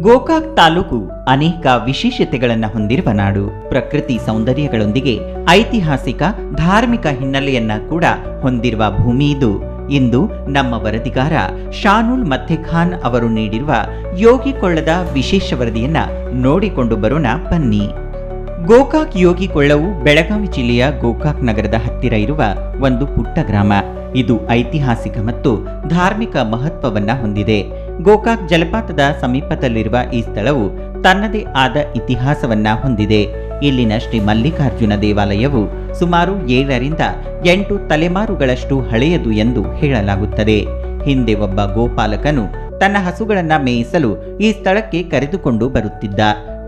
ಗೋಕಾಕ್ ತಾಲೂಕು ಅನೇಕ ವಿಶೇಷತೆಗಳನ್ನು ಹೊಂದಿರುವ ನಾಡು. ಪ್ರಕೃತಿ ಸೌಂದರ್ಯಗಳೊಂದಿಗೆ ಐತಿಹಾಸಿಕ ಧಾರ್ಮಿಕ ಹಿನ್ನೆಲೆಯನ್ನ ಕೂಡ ಹೊಂದಿರುವ ಭೂಮಿ ಇದು. ಇಂದು ನಮ್ಮ ವರದಿಗಾರ ಶಾನುಲ್ ಮಥೆಖಾನ್ ಅವರು ನೀಡಿರುವ ಯೋಗಿ ಕೊಳ್ಳದ ವಿಶೇಷ ವರದಿಯನ್ನ ನೋಡಿಕೊಂಡು ಬರೋಣ ಬನ್ನಿ. ಗೋಕಾಕ್ ಯೋಗಿ ಕೊಳ್ಳವು ಬೆಳಗಾವಿ ಜಿಲ್ಲೆಯ ಗೋಕಾಕ್ ನಗರದ ಹತ್ತಿರ ಇರುವ ಒಂದು ಪುಟ್ಟ ಗ್ರಾಮ. ಇದು ಐತಿಹಾಸಿಕ ಮತ್ತು ಧಾರ್ಮಿಕ ಮಹತ್ವವನ್ನ ಹೊಂದಿದೆ. ಗೋಕಾಕ್ ಜಲಪಾತದ ಸಮೀಪದಲ್ಲಿರುವ ಈ ಸ್ಥಳವು ತನ್ನದೇ ಆದ ಇತಿಹಾಸವನ್ನ ಹೊಂದಿದೆ. ಇಲ್ಲಿನ ಶ್ರೀ ಮಲ್ಲಿಕಾರ್ಜುನ ದೇವಾಲಯವು ಸುಮಾರು 7 ರಿಂದ 8 ತಲೆಮಾರುಗಳಷ್ಟು ಹಳೆಯದು ಎಂದು ಹೇಳಲಾಗುತ್ತದೆ. ಹಿಂದೆ ಒಬ್ಬ ಗೋಪಾಲಕನು ತನ್ನ ಹಸುಗಳನ್ನ ಮೇಯಿಸಲು ಈ ಸ್ಥಳಕ್ಕೆ ಕರೆದುಕೊಂಡು ಬರುತ್ತಿದ್ದ.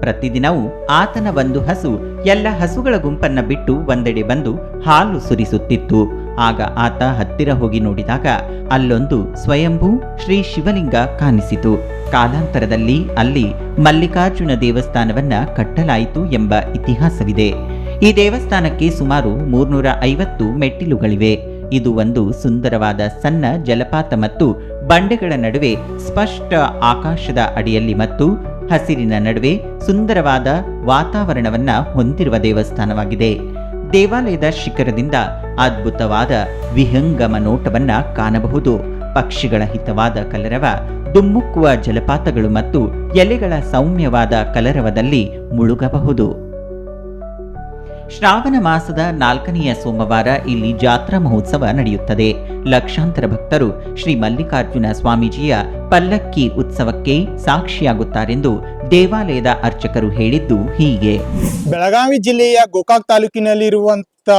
ಪ್ರತಿದಿನವೂ ಆತನ ಒಂದು ಹಸು ಎಲ್ಲ ಹಸುಗಳ ಗುಂಪನ್ನ ಬಿಟ್ಟು ಒಂದೆಡೆ ಬಂದು ಹಾಲು ಸುರಿಸುತ್ತಿತ್ತು. ಆಗ ಆತ ಹತ್ತಿರ ಹೋಗಿ ನೋಡಿದಾಗ ಅಲ್ಲೊಂದು ಸ್ವಯಂಭೂ ಶ್ರೀ ಶಿವಲಿಂಗ ಕಾಣಿಸಿತು. ಕಾಲಾಂತರದಲ್ಲಿ ಅಲ್ಲಿ ಮಲ್ಲಿಕಾರ್ಜುನ ದೇವಸ್ಥಾನವನ್ನ ಕಟ್ಟಲಾಯಿತು ಎಂಬ ಇತಿಹಾಸವಿದೆ. ಈ ದೇವಸ್ಥಾನಕ್ಕೆ ಸುಮಾರು 350 ಮೆಟ್ಟಿಲುಗಳಿವೆ. ಇದು ಒಂದು ಸುಂದರವಾದ ಸಣ್ಣ ಜಲಪಾತ ಮತ್ತು ಬಂಡೆಗಳ ನಡುವೆ ಸ್ಪಷ್ಟ ಆಕಾಶದ ಅಡಿಯಲ್ಲಿ ಮತ್ತು ಹಸಿರಿನ ನಡುವೆ ಸುಂದರವಾದ ವಾತಾವರಣವನ್ನ ಹೊಂದಿರುವ ದೇವಸ್ಥಾನವಾಗಿದೆ. ದೇವಾಲಯದ ಶಿಖರದಿಂದ ಅದ್ಭುತವಾದ ವಿಹಂಗಮ ನೋಟವನ್ನ ಕಾಣಬಹುದು. ಪಕ್ಷಿಗಳ ಹಿತವಾದ ಕಲರವ, ದುಮ್ಮುಕ್ಕುವ ಜಲಪಾತಗಳು ಮತ್ತು ಎಲೆಗಳ ಸೌಮ್ಯವಾದ ಕಲರವದಲ್ಲಿ ಮುಳುಗಬಹುದು. ಶ್ರಾವಣ ಮಾಸದ 4ನೆಯ ಸೋಮವಾರ ಇಲ್ಲಿ ಜಾತ್ರಾ ಮಹೋತ್ಸವ ನಡೆಯುತ್ತದೆ. ಲಕ್ಷಾಂತರ ಭಕ್ತರು ಶ್ರೀ ಮಲ್ಲಿಕಾರ್ಜುನ ಸ್ವಾಮೀಜಿಯ ಪಲ್ಲಕ್ಕಿ ಉತ್ಸವಕ್ಕೆ ಸಾಕ್ಷಿಯಾಗುತ್ತಾರೆಂದು ದೇವಾಲಯದ ಅರ್ಚಕರು ಹೇಳಿದ್ದು ಹೀಗೆ. ಬೆಳಗಾವಿ ಜಿಲ್ಲೆಯ ಗೋಕಾಕ್ ತಾಲೂಕಿನಲ್ಲಿರುವಂತ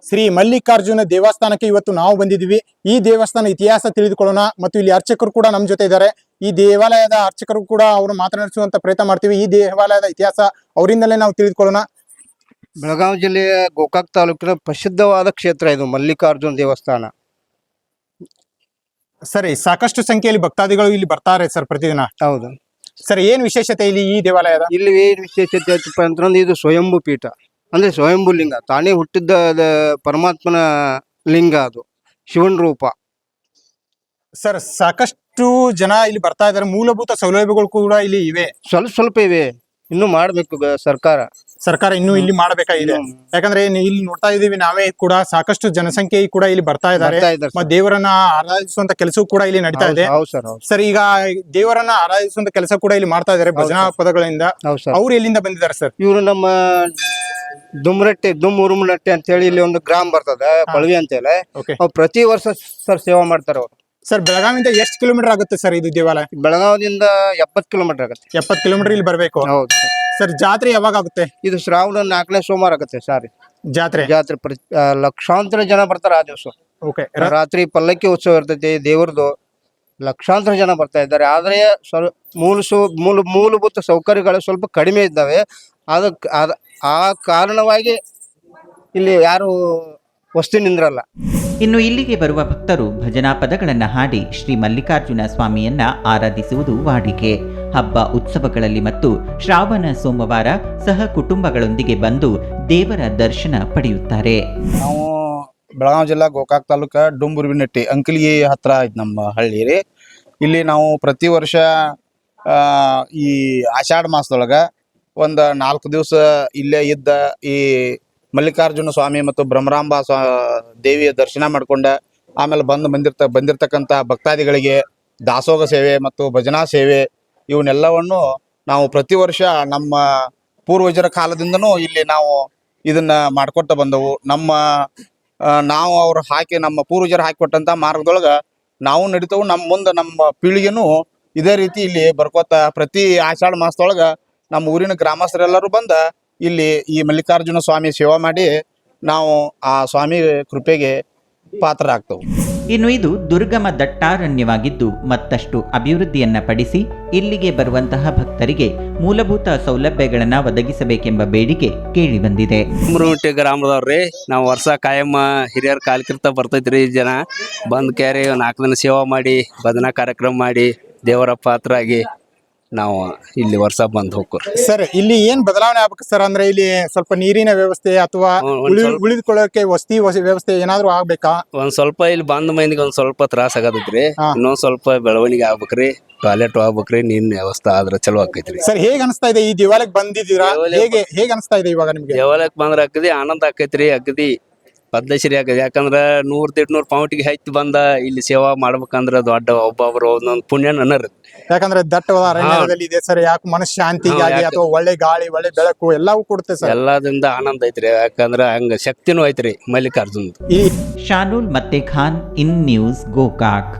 ಶ್ರೀ ಮಲ್ಲಿಕಾರ್ಜುನ ದೇವಸ್ಥಾನಕ್ಕೆ ಇವತ್ತು ನಾವು ಬಂದಿದ್ದೀವಿ. ಈ ದೇವಸ್ಥಾನ ಇತಿಹಾಸ ತಿಳಿದುಕೊಳ್ಳೋಣ ಮತ್ತು ಇಲ್ಲಿ ಅರ್ಚಕರು ಕೂಡ ನಮ್ಮ ಜೊತೆ ಇದ್ದಾರೆ. ಈ ದೇವಾಲಯದ ಅರ್ಚಕರು ಕೂಡ ಅವರು ಮಾತನಾಡಿಸುವಂತ ಪ್ರಯತ್ನ ಮಾಡ್ತೀವಿ. ಈ ದೇವಾಲಯದ ಇತಿಹಾಸ ಅವರಿಂದಲೇ ನಾವು ತಿಳಿದುಕೊಳ್ಳೋಣ. ಬೆಳಗಾವಿ ಜಿಲ್ಲೆಯ ಗೋಕಾಕ್ ತಾಲೂಕಿನ ಪ್ರಸಿದ್ಧವಾದ ಕ್ಷೇತ್ರ ಇದು ಮಲ್ಲಿಕಾರ್ಜುನ ದೇವಸ್ಥಾನ. ಸರಿ, ಸಾಕಷ್ಟು ಸಂಖ್ಯೆಯಲ್ಲಿ ಭಕ್ತಾದಿಗಳು ಇಲ್ಲಿ ಬರ್ತಾರೆ ಸರ್ ಪ್ರತಿದಿನ. ಹೌದು ಸರ್, ಏನ್ ವಿಶೇಷತೆ ಇಲ್ಲಿ ಈ ದೇವಾಲಯದ? ಇಲ್ಲಿ ಏನ್ ವಿಶೇಷತೆ ಐತಪ್ಪ ಅಂತಂದ್ರೆ ಇದು ಸ್ವಯಂಭೂ ಪೀಠ, ಅಂದ್ರೆ ಸ್ವಯಂಭೂ ಲಿಂಗ, ತಾನೇ ಹುಟ್ಟಿದ್ದ ಪರಮಾತ್ಮನ ಲಿಂಗ, ಅದು ಶಿವನ ರೂಪ. ಸರ್, ಸಾಕಷ್ಟು ಜನ ಇಲ್ಲಿ ಬರ್ತಾ ಇದ್ದಾರೆ. ಮೂಲಭೂತ ಸೌಲಭ್ಯಗಳು ಕೂಡ ಇಲ್ಲಿ ಇವೆ? ಸ್ವಲ್ಪ ಇವೆ, ಇನ್ನು ಮಾಡ್ಬೇಕು ಸರ್ಕಾರ ಇನ್ನೂ ಇಲ್ಲಿ ಮಾಡಬೇಕಾಗಿದೆ. ಯಾಕಂದ್ರೆ ಇಲ್ಲಿ ನೋಡ್ತಾ ಇದೀವಿ ನಾವೇ ಕೂಡ, ಸಾಕಷ್ಟು ಜನಸಂಖ್ಯೆ ಕೂಡ ಇಲ್ಲಿ ಬರ್ತಾ ಇದ್ದಾರೆ. ದೇವರನ್ನ ಆರಾಧಿಸುವಂತ ಕೆಲಸವೂ ಕೂಡ ಇಲ್ಲಿ ನಡೀತಾ ಇದೆ. ಸರ್, ಈಗ ದೇವರನ್ನ ಆರಾಧಿಸುವಂತ ಕೆಲಸ ಕೂಡ ಇಲ್ಲಿ ಮಾಡ್ತಾ ಇದ್ದಾರೆ ಭಜನಾ ಪದಗಳಿಂದ. ಅವ್ರು ಎಲ್ಲಿಂದ ಬಂದಿದ್ದಾರೆ ಸರ್? ಇವರು ನಮ್ಮ ದುಮ್ಮುರುಮನಟ್ಟೆ ಅಂತ ಹೇಳಿ ಇಲ್ಲಿ ಒಂದು ಗ್ರಾಮ ಬರ್ತದೆ, ಬಳವಿ ಅಂತ ಹೇಳಿ. ಅವ್ರು ಪ್ರತಿ ವರ್ಷ ಸರ್ ಸೇವಾ ಮಾಡ್ತಾರೆ ಅವರು. ಸರ್, ಬೆಳಗಾವಿಯಿಂದ ಎಷ್ಟು ಕಿಲೋಮೀಟರ್ ಆಗುತ್ತೆ ಸರ್ ಇದು ದೇವಾಲಯ? ಬೆಳಗಾವಿಯಿಂದ 70 ಕಿಲೋಮೀಟರ್ ಆಗುತ್ತೆ. 70 ಕಿಲೋಮೀಟರ್ ಇಲ್ಲಿ ಬರ್ಬೇಕು. ಹೌದು ಸರ್. ಜಾತ್ರೆ ಯಾವಾಗ ಆಗುತ್ತೆ? ಇದು ಶ್ರಾವಣ 4ನೇ ಸೋಮವಾರ ಆಗುತ್ತೆ ಸಾರಿ ಜಾತ್ರೆ. ಲಕ್ಷಾಂತರ ಜನ ಬರ್ತಾರೆ ಆ ದಿವಸ. ರಾತ್ರಿ ಪಲ್ಲಕ್ಕಿ ಉತ್ಸವ ಇರ್ತೈತಿ ದೇವ್ರದ್ದು. ಲಕ್ಷಾಂತರ ಜನ ಬರ್ತಾ ಇದ್ದಾರೆ. ಆದ್ರೆ ಮೂಲಭೂತ ಸೌಕರ್ಯಗಳು ಸ್ವಲ್ಪ ಕಡಿಮೆ ಇದ್ದಾವೆ. ಆ ಕಾರಣವಾಗಿ ಇಲ್ಲಿ ಯಾರು ವಸ್ತು ನಿಂದ್ರಲ್ಲ. ಇನ್ನು ಇಲ್ಲಿಗೆ ಬರುವ ಭಕ್ತರು ಭಜನಾ ಪದಗಳನ್ನ ಹಾಡಿ ಶ್ರೀ ಮಲ್ಲಿಕಾರ್ಜುನ ಸ್ವಾಮಿಯನ್ನ ಆರಾಧಿಸುವುದು ವಾಡಿಕೆ. ಹಬ್ಬ ಉತ್ಸವಗಳಲ್ಲಿ ಮತ್ತು ಶ್ರಾವಣ ಸೋಮವಾರ ಸಹ ಕುಟುಂಬಗಳೊಂದಿಗೆ ಬಂದು ದೇವರ ದರ್ಶನ ಪಡೆಯುತ್ತಾರೆ. ನಾವು ಬೆಳಗಾವಿ ಜಿಲ್ಲಾ ಗೋಕಾಕ್ ತಾಲೂಕ ಡುಂಬುರ್ಬಿನಟ್ಟಿ ಅಂಕಲಿಗೆ ಹತ್ರ ಐತಿ ನಮ್ಮ ಹಳ್ಳಿ ರೀ. ಇಲ್ಲಿ ನಾವು ಪ್ರತಿ ವರ್ಷ ಈ ಆಷಾಢ ಮಾಸದೊಳಗ ಒಂದು 4 ದಿವಸ ಇಲ್ಲೇ ಇದ್ದ ಈ ಮಲ್ಲಿಕಾರ್ಜುನ ಸ್ವಾಮಿ ಮತ್ತು ಬ್ರಹ್ಮರಾಂಬ ದೇವಿಯ ದರ್ಶನ ಮಾಡ್ಕೊಂಡ ಆಮೇಲೆ ಬಂದಿರತಕ್ಕಂಥ ಭಕ್ತಾದಿಗಳಿಗೆ ದಾಸೋಹ ಸೇವೆ ಮತ್ತು ಭಜನಾ ಸೇವೆ ಇವನ್ನೆಲ್ಲವನ್ನು ನಾವು ಪ್ರತಿ ವರ್ಷ ನಮ್ಮ ಪೂರ್ವಜರ ಕಾಲದಿಂದನೂ ಇಲ್ಲಿ ನಾವು ಇದನ್ನ ಮಾಡ್ಕೊತ ಬಂದವು. ನಾವು ಅವ್ರು ನಮ್ಮ ಪೂರ್ವಜರು ಹಾಕಿಕೊಟ್ಟಂತ ಮಾರ್ಗದೊಳಗ ನಾವು ನಡೀತವು. ನಮ್ಮ ಪೀಳಿಗೆನೂ ಇದೇ ರೀತಿ ಇಲ್ಲಿ ಬರ್ಕೋತ ಪ್ರತಿ ಆಷಾಢ ಮಾಸದೊಳಗ ನಮ್ಮ ಊರಿನ ಗ್ರಾಮಸ್ಥರೆಲ್ಲರೂ ಬಂದ ಇಲ್ಲಿ ಈ ಮಲ್ಲಿಕಾರ್ಜುನ ಸ್ವಾಮಿ ಸೇವಾ ಮಾಡಿ ನಾವು ಆ ಸ್ವಾಮಿ ಕೃಪೆಗೆ ಪಾತ್ರರಾಗ್ತೇವೆ. ಇನ್ನು ಇದು ದುರ್ಗಮ ದಟ್ಟಾರಣ್ಯವಾಗಿದ್ದು ಮತ್ತಷ್ಟು ಅಭಿವೃದ್ಧಿಯನ್ನ ಪಡಿಸಿ ಇಲ್ಲಿಗೆ ಬರುವಂತಹ ಭಕ್ತರಿಗೆ ಮೂಲಭೂತ ಸೌಲಭ್ಯಗಳನ್ನ ಒದಗಿಸಬೇಕೆಂಬ ಬೇಡಿಕೆ ಕೇಳಿ ಬಂದಿದೆ. ಮುರುಮಟ್ಟಿ ಗ್ರಾಮದವ್ರಿ ನಾವು ವರ್ಷ ಕಾಯಂ ಹಿರಿಯರ ಕಾಲಕಿರ್ತ ಬರ್ತೈತ್ರಿ. ಜನ ಬಂದ್ ಕ್ಯಾರಿ 4 ದಿನ ಸೇವಾ ಮಾಡಿ ಭಜನಾ ಕಾರ್ಯಕ್ರಮ ಮಾಡಿ ದೇವರ ಪಾತ್ರ ಆಗಿ ನಾವು ಇಲ್ಲಿ ವರ್ಷ ಬಂದು ಹೋಗ್ರಿ. ಸರ್ ಇಲ್ಲಿ ಏನ್ ಬದಲಾವಣೆ ಆಗ್ಬೇಕು ಸರ್? ಅಂದ್ರೆ ಇಲ್ಲಿ ಸ್ವಲ್ಪ ನೀರಿನ ವ್ಯವಸ್ಥೆ ಅಥವಾ ಉಳಿದುಕೊಳ್ಳೋಕೆ ವಸತಿ ವ್ಯವಸ್ಥೆ ಏನಾದ್ರು ಆಗ್ಬೇಕಾ? ಒಂದ್ ಸ್ವಲ್ಪ ಇಲ್ಲಿ ಬಂದ ಮಂದಿಗೆ ಒಂದ್ ಸ್ವಲ್ಪ ತ್ರಾಸ ಆಗತೈತ್ರಿ. ಹಾ. ಇನ್ನೊಂದ್ ಸ್ವಲ್ಪ ಬೆಳವಣಿಗೆ ಆಗ್ಬೇಕ್ರಿ, ಟಾಯ್ಲೆಟ್ ಆಗ್ಬೇಕ್ರಿ, ನೀರಿನ ವ್ಯವಸ್ಥೆ ಆದ್ರ ಚಲೋ ಆಕೈತ್ರಿ. ಸರ್ ಹೇಗ್ ಅನಿಸ್ತಾ ಇದೆ ಈ ದೇವಾಲಯಕ್ಕೆ ಬಂದಿದ್ದೀರಾ? ಹೇಗೆ ಅನಿಸ್ತಾ ಇದೆ ಇವಾಗ ನಿಮ್ಗೆ? ದೇವಾಲಯಕ್ಕೆ ಬಂದ್ರ ಅಗದಿ ಆನಂದ ಆಕೈತ್ರಿ, ಅಗದಿ ಪದ್ಧತಿ ಆಕೈತಿ. ಯಾಕಂದ್ರ 100-150 ಪೌಂಟಿಗೆ ಹೈತ್ ಬಂದ ಇಲ್ಲಿ ಸೇವಾ ಮಾಡ್ಬೇಕಂದ್ರ ದೊಡ್ಡ ಒಬ್ಬೊಬ್ರು ಒಂದೊಂದ್ ಪುಣ್ಯ ನನರ್. ಯಾಕಂದ್ರೆ ದಟ್ಟವಾದ ಅರಣ್ಯದಲ್ಲಿ ಇದೆ ಸರ್, ಯಾಕೆ ಮನಃಶಾಂತಿಗಾಗಿ ಅಥವಾ ಒಳ್ಳೆ ಗಾಳಿ ಒಳ್ಳೆ ಬೆಳಕು ಎಲ್ಲವೂ ಕೊಡುತ್ತೆ ಸರ್. ಎಲ್ಲದಿಂದ ಆನಂದ ಐತ್ರಿ. ಯಾಕಂದ್ರ ಹಂಗ ಶಕ್ತಿನೂ ಐತ್ರಿ ಮಲ್ಲಿಕಾರ್ಜುನ್. ಈ ಶಾನೂಲ್ ಮತ್ತೆ ಖಾನ್, ಇನ್ ನ್ಯೂಸ್, ಗೋಕಾಕ್.